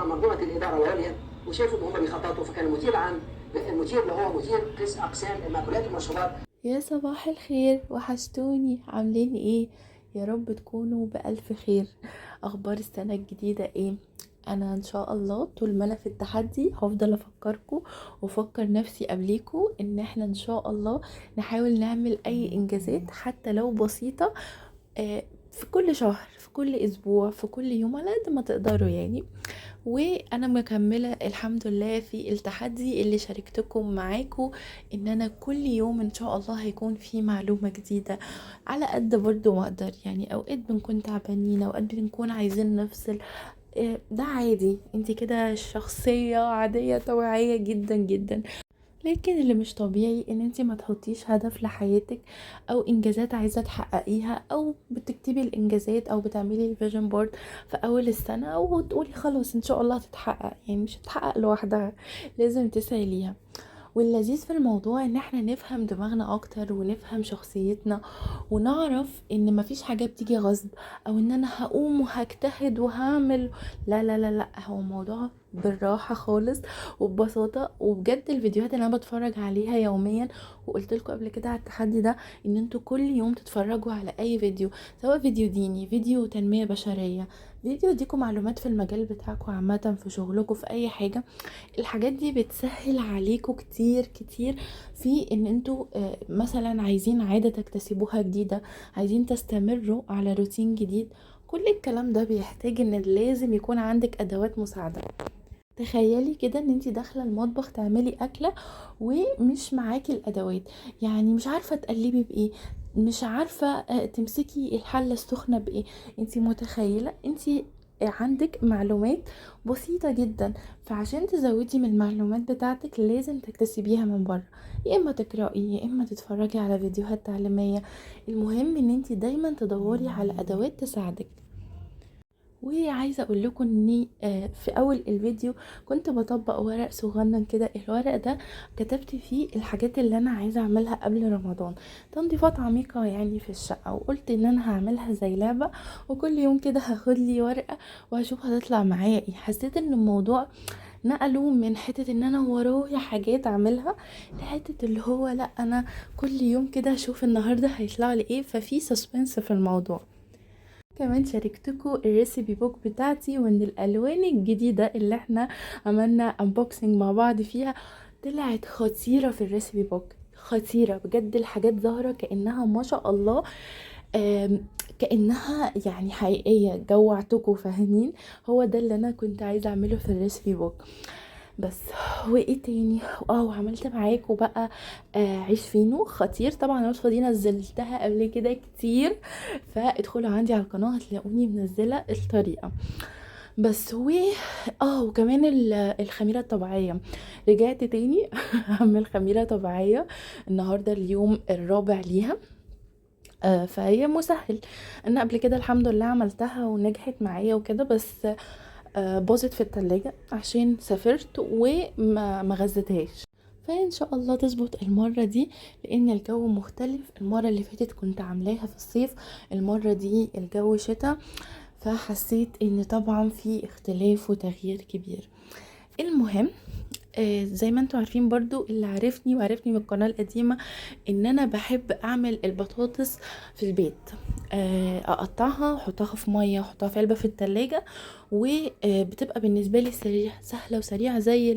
منظومه الاداره العليا، وشافوا ان هم بيخططوا، فكان المدير عام، المدير اللي هو مدير قسم اقسام المأكولات والمشروبات. يا صباح الخير، وحشتوني، عاملين ايه؟ يا رب تكونوا بألف خير. اخبار السنة الجديدة ايه؟ انا ان شاء الله طول ما انا في التحدي هفضل افكركم وافكر نفسي قبليكم ان احنا ان شاء الله نحاول نعمل اي انجازات حتى لو بسيطة، في كل شهر، في كل اسبوع، في كل يوم، على قد ما تقدروا يعني. وانا مكملة الحمد لله في التحدي اللي شاركتكم معاكم، ان انا كل يوم ان شاء الله هيكون في معلومة جديدة على قد برضو ما اقدر. يعني اوقات بنكون تعبانين، اوقات بنكون عايزين نفصل، ده عادي، انتي كده شخصية عادية طبيعية جدا جدا. لكن اللي مش طبيعي ان انتي ما تحطيش هدف لحياتك او انجازات عايزة تحققيها، او بتكتبي الانجازات او بتعملي الفيجن بورد في اول السنة وتقولي خلاص ان شاء الله هتتحقق. يعني مش هتتحقق لوحدها، لازم تسعي ليها. واللذيذ في الموضوع ان احنا نفهم دماغنا اكتر ونفهم شخصيتنا، ونعرف ان مفيش حاجة بتيجي غصب، او ان انا هقوم وهجتهد وهعمل. لا لا لا لا، هو موضوع بالراحة خالص وببساطة. وبجد الفيديوهات اللي انا بتفرج عليها يوميا، وقلت لكم قبل كده على التحدي ده، ان انتوا كل يوم تتفرجوا على اي فيديو، سواء فيديو ديني، فيديو تنمية بشرية، فيديو يديكم معلومات في المجال بتاعكم عامة، في شغلكم، في اي حاجة. الحاجات دي بتسهل عليكم كتير كتير في ان انتوا مثلا عايزين عادة تكتسبوها جديدة، عايزين تستمروا على روتين جديد. كل الكلام ده بيحتاج ان لازم يكون عندك ادوات مساعدة. تخيلي كده ان انتي داخله المطبخ تعملي اكله ومش معاكي الادوات، يعني مش عارفه تقلبي بايه، مش عارفه تمسكي الحله السخنه بايه. انتي متخيله انتي عندك معلومات بسيطة جدا، فعشان تزودي من المعلومات بتاعتك لازم تكتسبيها من بره، يا اما تقرأي يا اما تتفرجي على فيديوهات تعليمية. المهم ان انتي دايما تدوري على ادوات تساعدك. وعايزه اقول لكم اني في اول الفيديو كنت بطبق ورق صغنن كده. الورق ده كتبت فيه الحاجات اللي انا عايزه اعملها قبل رمضان، تنظيفات عميقه يعني في الشقه، وقلت ان انا هعملها زي لعبه، وكل يوم كده هاخد لي ورقه وهشوف هتطلع معايا ايه. حسيت ان الموضوع نقله من حته ان انا ورايا حاجات اعملها، لحته اللي هو لا، انا كل يوم كده اشوف النهارده هيطلع لي ايه، ففي سسبنس في الموضوع. كمان شاركتكم الريسيبي بوك بتاعتي، وان الالوان الجديدة اللي احنا عملنا انبوكسنج مع بعض فيها طلعت خطيرة في الريسيبي بوك، خطيرة بجد. الحاجات ظاهرة كأنها ما شاء الله، كأنها يعني حقيقية. جوعتكم، فاهمين؟ هو ده اللي انا كنت عايزة اعمله في الريسيبي بوك. بس وايه تاني؟ وعملت معاكم بقى عيش فينو خطير. طبعا الوصفه دي نزلتها قبل كده كتير، فادخلوا عندي على القناه هتلاقوني منزله الطريقه. بس وكمان الخميره الطبيعيه، رجعت تاني اعمل خميره طبيعيه النهارده، اليوم الرابع ليها. فهي مسهل. انا قبل كده الحمد لله عملتها ونجحت معايا وكده، بس باظت في التلاجة عشان سافرت وما غزتهاش. فان شاء الله تظبط المرة دي، لان الجو مختلف. المرة اللي فاتت كنت عاملاها في الصيف، المرة دي الجو شتاء، فحسيت ان طبعا في اختلاف وتغيير كبير. المهم، زي ما انتوا عارفين برضو، اللي عارفني وعارفني من القناة القديمة، ان انا بحب اعمل البطاطس في البيت. اقطعها واحطها في ميه واحطها في علبه في التلاجة، وبتبقى بالنسبه لي سهله وسريعه زي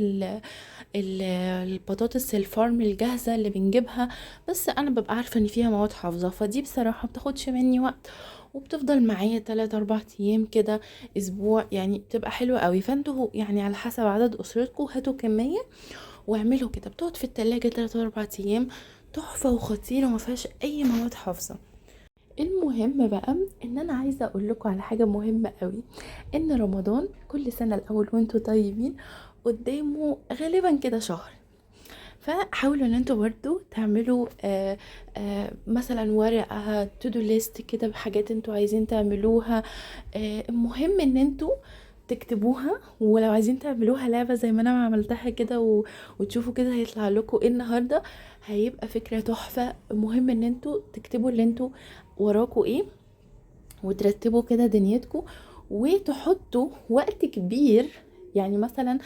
البطاطس الفارم الجاهزه اللي بنجيبها. بس انا ببقى عارفه ان فيها مواد حافظه، فدي بصراحه بتاخدش مني وقت، وبتفضل معايا 3 4 ايام كده، اسبوع، يعني بتبقى حلوه قوي. فانتوا يعني على حسب عدد اسرتكم هاتوا كميه واعملوا كده، بتقعد في التلاجة 3 4 ايام، تحفه وخطيره وما فيهاش اي مواد حافظه. المهم بقى ان انا عايزه اقول لكم على حاجه مهمه قوي، ان رمضان كل سنه الاول وانتوا طيبين، قدامه غالبا كده شهر. فحاولوا ان انتوا برضو تعملوا مثلا ورقه تو دو ليست كده بحاجات انتوا عايزين تعملوها. المهم ان انتوا تكتبوها، ولو عايزين تعملوها لعبة زي ما انا عملتها كده وتشوفوا كده هيطلع لكم ايه النهاردة، هيبقى فكرة تحفة. المهم ان انتوا تكتبوا اللي انتوا وراكوا ايه، وترتبوا كده دنيتكم، وتحطوا وقت كبير. يعني مثلا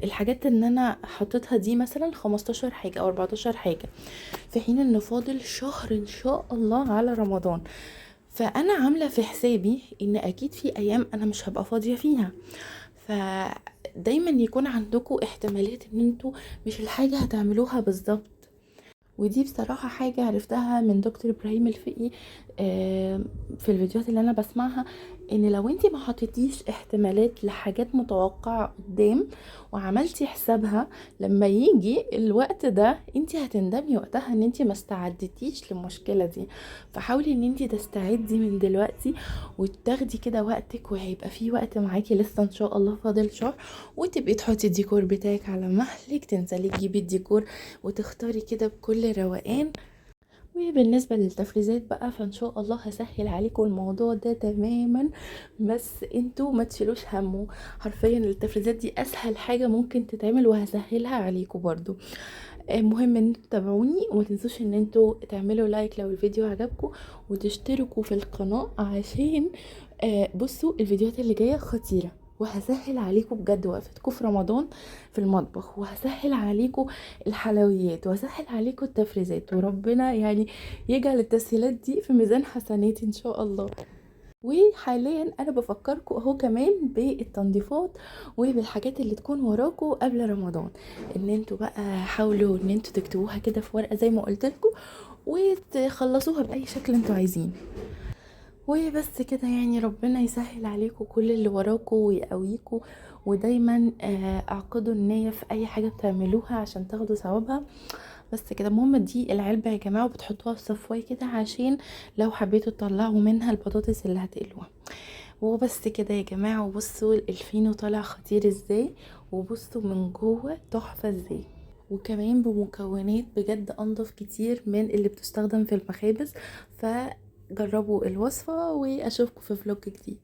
الحاجات ان انا حطيتها دي مثلا 15 حاجة او 14 حاجة، في حين ان فاضل شهر ان شاء الله على رمضان. فانا عاملة في حسابي ان اكيد في ايام انا مش هبقى فاضية فيها، فدايما يكون عندكم احتمالات ان انتوا مش الحاجة هتعملوها بالظبط. ودي بصراحة حاجة عرفتها من دكتور ابراهيم الفقي في الفيديوهات اللي انا بسمعها، ان لو انتي ما حطيتيش احتمالات لحاجات متوقعة قدام وعملتي حسابها، لما يجي الوقت ده انتي هتندمي وقتها ان انتي ما استعدتيش للمشكلة دي. فحاولي ان انتي تستعدي من دلوقتي وتاخدي كده وقتك، وهيبقى في وقت معاكي لسه ان شاء الله فاضل شهر، وتبقي تحطي الديكور بتاعك على مهلك، تنزلي تجيبي الديكور وتختاري كده بكل روقان. وبالنسبة للتفريزات بقى فان شاء الله هسهل عليكم الموضوع ده تماما، بس انتوا ما تشيلوش همه. حرفيا التفريزات دي اسهل حاجة ممكن تتعمل، وهسهلها عليكم برضو. مهم ان انتوا تتابعوني، وما تنسوش ان انتوا تعملوا لايك لو الفيديو عجبكم، وتشتركوا في القناة عشان بصوا الفيديوهات اللي جاية خطيرة، وهسهل عليكم بجد وقفتكم في رمضان في المطبخ، وهسهل عليكم الحلويات، وهسهل عليكم التفريزات، وربنا يعني يجعل التسهيلات دي في ميزان حسناتي ان شاء الله. وحاليا انا بفكركم اهو كمان بالتنظيفات وبالحاجات اللي تكون وراكم قبل رمضان، ان انتوا بقى حاولوا ان انتوا تكتبوها كده في ورقة زي ما قلت لكم، وتخلصوها باي شكل انتوا عايزين. وبس كده، يعني ربنا يسهل عليكم كل اللي وراكم ويقويكم، ودايما اعقدوا النية في اي حاجة بتعملوها عشان تاخدوا ثوابها. بس كده. المهم دي العلبة يا جماعة، وبتحطوها في صفاية كده عشان لو حبيتوا تطلعوا منها البطاطس اللي هتقلوها. وبس كده يا جماعة، وبصوا الفينو طالع خطير ازاي، وبصوا من جوه تحفة ازاي، وكمان بمكونات بجد انضف كتير من اللي بتستخدم في المخابز. فجربوا الوصفة، واشوفكم في فلوج جديد.